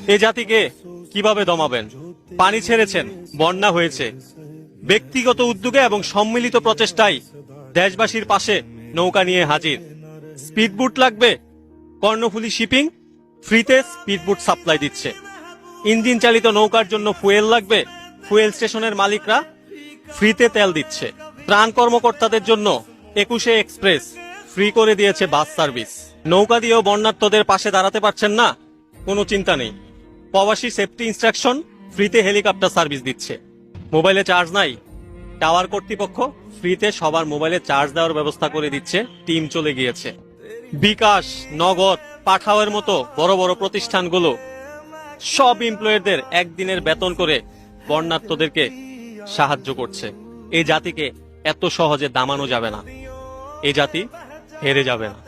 এই জাতিকে কিভাবে দমাবেন? পানি ছেড়েছেন, বন্যা হয়েছে। ব্যক্তিগত উদ্যোগে এবং সম্মিলিত প্রচেষ্টায় দেশবাসীর পাশে নৌকা নিয়ে হাজির। স্পিডবোট লাগবে? কর্ণফুলী শিপিং ফ্রিতে স্পিডবোট সাপ্লাই দিচ্ছে। ইঞ্জিন চালিত নৌকার জন্য ফুয়েল লাগবে? ফুয়েল স্টেশনের মালিকরা ফ্রিতে তেল দিচ্ছে। ত্রাণ কর্মকর্তাদের জন্য 21 এক্সপ্রেস ফ্রি করে দিয়েছে বাস সার্ভিস। নৌকা দিয়েও বন্যার্তদের পাশে দাঁড়াতে পারছেন না? কোনো চিন্তা নেই, প্রবাসী সেফটি ইনস্ট্রাকশন ফ্রিতে হেলিকপ্টার সার্ভিস দিচ্ছে। মোবাইলে চার্জ নাই? টাওয়ার কর্তৃপক্ষ ফ্রিতে সবার মোবাইলে চার্জ দেওয়ার ব্যবস্থা করে দিচ্ছে। টিম চলে গিয়েছে। বিকাশ, নগদ, পাঠাওয়ের মতো বড় বড় প্রতিষ্ঠানগুলো সব এমপ্লয়ীদের একদিনের বেতন করে বন্যার্তদেরকে সাহায্য করছে। এই জাতিকে এত সহজে দামানো যাবে না। এই জাতি হেরে যাবে না।